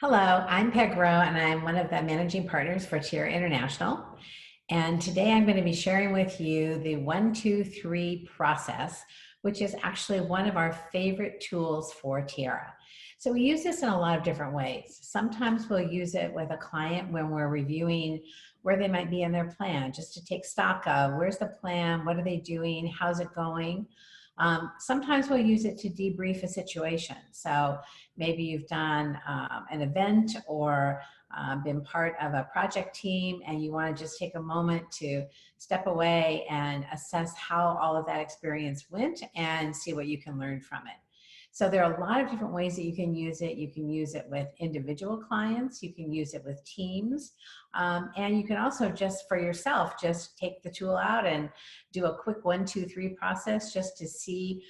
Hello, I'm Peg Rowe, and I'm one of the managing partners for Tiara International. And today I'm going to be sharing with you the 1, 2, 3 process, which is actually one of our favorite tools for Tiara. So we use this in a lot of different ways. Sometimes we'll use it with a client when we're reviewing where they might be in their plan, just to take stock of where's the plan, what are they doing, how's it going. Sometimes we'll use it to debrief a situation. So maybe you've done an event or been part of a project team and you want to just take a moment to step away and assess how all of that experience went and see what you can learn from it. So there are a lot of different ways that you can use it. You can use it with individual clients, you can use it with teams, and you can also just for yourself, just take the tool out and do a quick 1, 2, 3 process just to see,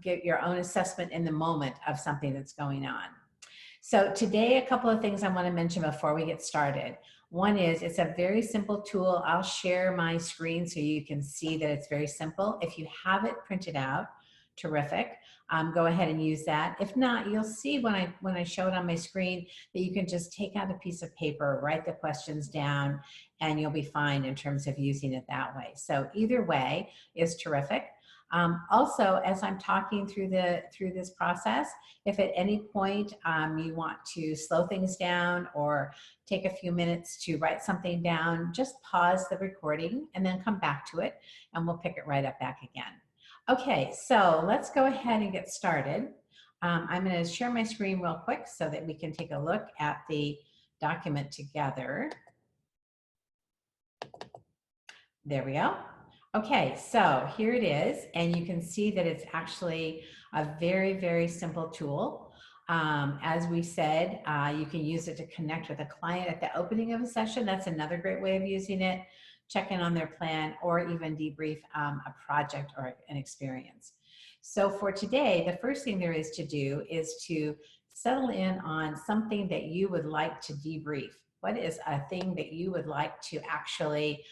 get your own assessment in the moment of something that's going on. So today, a couple of things I want to mention before we get started. One is it's a very simple tool. I'll share my screen so you can see that it's very simple. If you have it printed out, terrific. Go ahead and use that. If not, you'll see when I show it on my screen that you can just take out a piece of paper, write the questions down, and you'll be fine in terms of using it that way. So either way is terrific. Also, as I'm talking through this process, if at any point you want to slow things down or take a few minutes to write something down, just pause the recording and then come back to it and we'll pick it right up back again. Okay, so let's go ahead and get started. I'm going to share my screen real quick so that we can take a look at the document together. There we go. Okay, so here it is, and you can see that it's actually a very, very simple tool. As we said, you can use it to connect with a client at the opening of a session. That's another great way of using it. Check in on their plan or even debrief a project or an experience. So for today, the first thing there is to do is to settle in on something that you would like to debrief. What is a thing that you would like to actually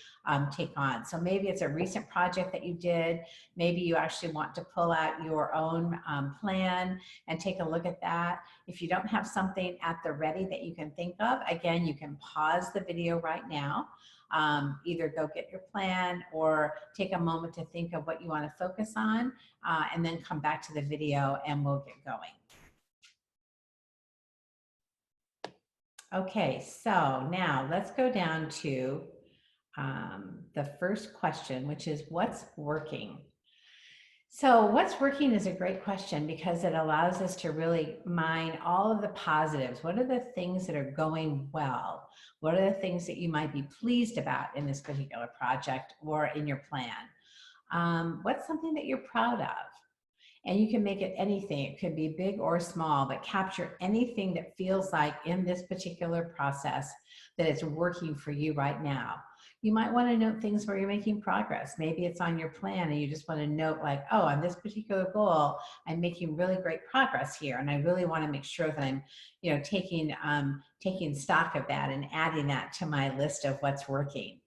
take on? So maybe it's a recent project that you did. Maybe you actually want to pull out your own plan and take a look at that. If you don't have something at the ready that you can think of, again, you can pause the video right now. Either go get your plan or take a moment to think of what you want to focus on and then come back to the video and we'll get going. Okay, so now let's go down to the first question, which is what's working? So what's working is a great question because it allows us to really mine all of the positives. What are the things that are going well? What are the things that you might be pleased about in this particular project or in your plan? What's something that you're proud of? And you can make it anything. It could be big or small, but capture anything that feels like in this particular process that it's working for you right now. You might want to note things where you're making progress. Maybe it's on your plan and you just want to note like, oh, on this particular goal, I'm making really great progress here. And I really want to make sure that I'm, taking stock of that and adding that to my list of what's working.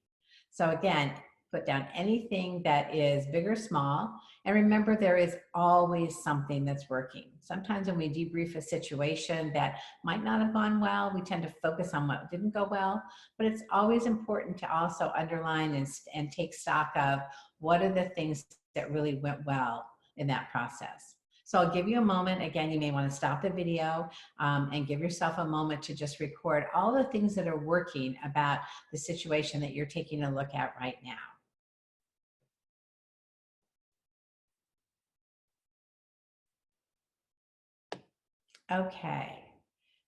So again, put down anything that is big or small. And remember, there is always something that's working. Sometimes when we debrief a situation that might not have gone well, we tend to focus on what didn't go well, but it's always important to also underline and take stock of what are the things that really went well in that process. So I'll give you a moment. Again, you may want to stop the video and give yourself a moment to just record all the things that are working about the situation that you're taking a look at right now. Okay,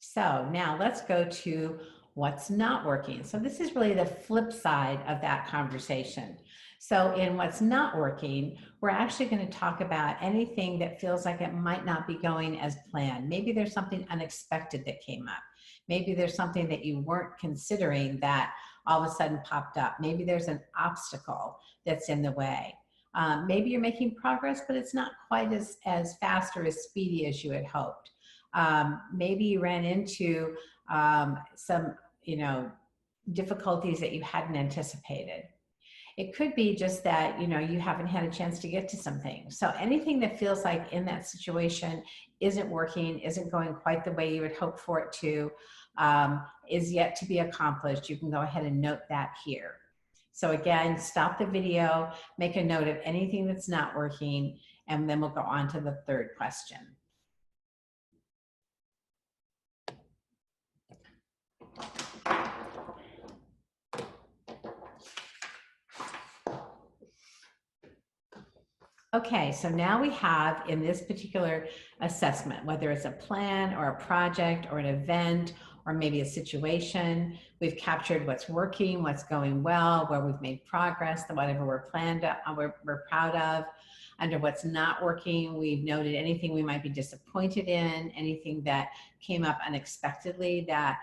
so now let's go to what's not working. So this is really the flip side of that conversation. So in what's not working, we're actually going to talk about anything that feels like it might not be going as planned. Maybe there's something unexpected that came up. Maybe there's something that you weren't considering that all of a sudden popped up. Maybe there's an obstacle that's in the way. Maybe you're making progress, but it's not quite as fast or as speedy as you had hoped. Maybe you ran into some, difficulties that you hadn't anticipated. It could be just that, you haven't had a chance to get to something. So anything that feels like in that situation isn't working, isn't going quite the way you would hope for it to, is yet to be accomplished, you can go ahead and note that here. So again, stop the video, make a note of anything that's not working, and then we'll go on to the third question. Okay, so now we have in this particular assessment, whether it's a plan or a project or an event or maybe a situation, we've captured what's working, what's going well, where we've made progress, whatever we're proud of. Under what's not working, we've noted anything we might be disappointed in, anything that came up unexpectedly that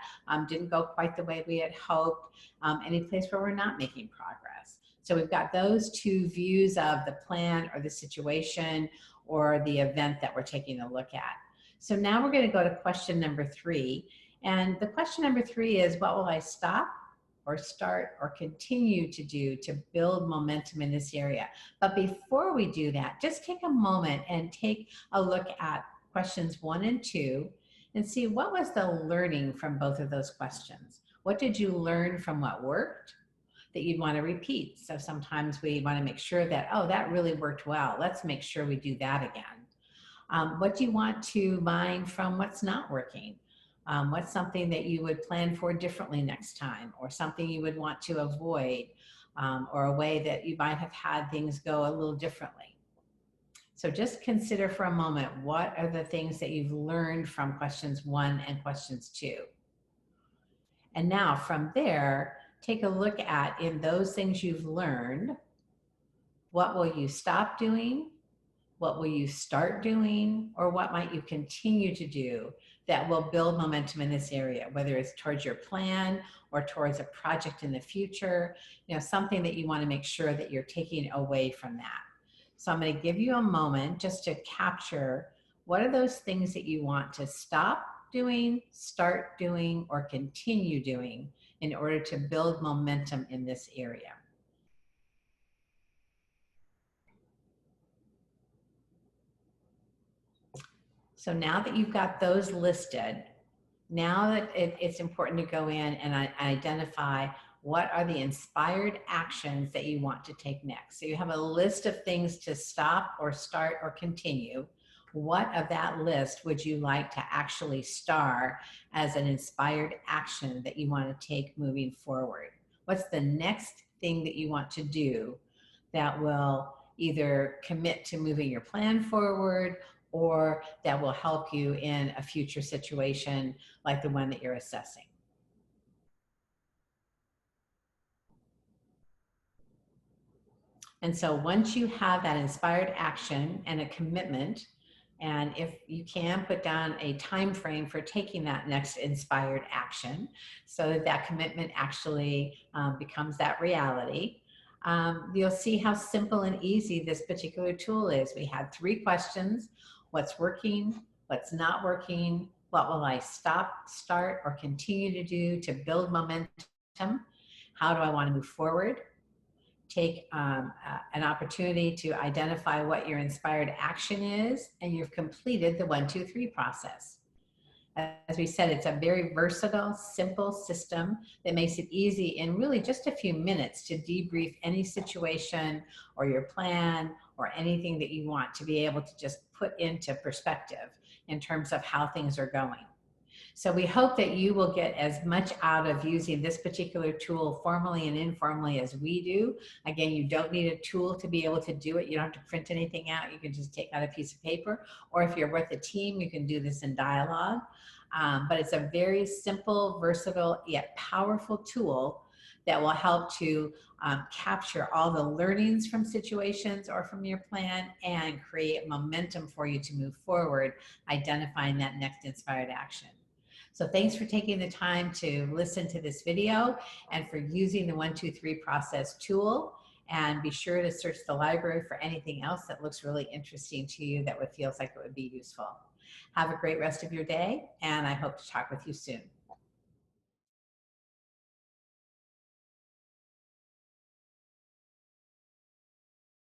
didn't go quite the way we had hoped, any place where we're not making progress. So we've got those two views of the plan or the situation or the event that we're taking a look at. So now we're going to go to question number 3. And the question number 3 is, what will I stop or start or continue to do to build momentum in this area? But before we do that, just take a moment and take a look at questions 1 and 2 and see what was the learning from both of those questions. What did you learn from what worked that you'd want to repeat? So sometimes we want to make sure that, oh, that really worked well. Let's make sure we do that again. What do you want to mine from what's not working? What's something that you would plan for differently next time, or something you would want to avoid, or a way that you might have had things go a little differently? So just consider for a moment, what are the things that you've learned from questions 1 and questions 2? And now from there, take a look at, in those things you've learned, what will you stop doing? What will you start doing? Or what might you continue to do that will build momentum in this area, whether it's towards your plan or towards a project in the future, something that you want to make sure that you're taking away from that. So I'm going to give you a moment just to capture what are those things that you want to stop doing, start doing, or continue doing in order to build momentum in this area. So now that you've got those listed, now that it's important to go in and identify what are the inspired actions that you want to take next. So you have a list of things to stop or start or continue. What of that list would you like to actually star as an inspired action that you want to take moving forward? What's the next thing that you want to do that will either commit to moving your plan forward or that will help you in a future situation like the one that you're assessing? And so once you have that inspired action and a commitment, and if you can, put down a time frame for taking that next inspired action so that that commitment actually becomes that reality, you'll see how simple and easy this particular tool is. We had 3 questions: what's working, what's not working, what will I stop, start, or continue to do to build momentum, how do I want to move forward. Take an opportunity to identify what your inspired action is, and you've completed the 1, 2, 3 process. As we said, it's a very versatile, simple system that makes it easy in really just a few minutes to debrief any situation or your plan or anything that you want to be able to just put into perspective in terms of how things are going. So we hope that you will get as much out of using this particular tool formally and informally as we do. Again, you don't need a tool to be able to do it. You don't have to print anything out. You can just take out a piece of paper, or if you're with a team, you can do this in dialogue. But it's a very simple, versatile, yet powerful tool that will help to capture all the learnings from situations or from your plan and create momentum for you to move forward, identifying that next inspired action. So thanks for taking the time to listen to this video and for using the 1, 2, 3 process tool. And be sure to search the library for anything else that looks really interesting to you that feels like it would be useful. Have a great rest of your day, and I hope to talk with you soon.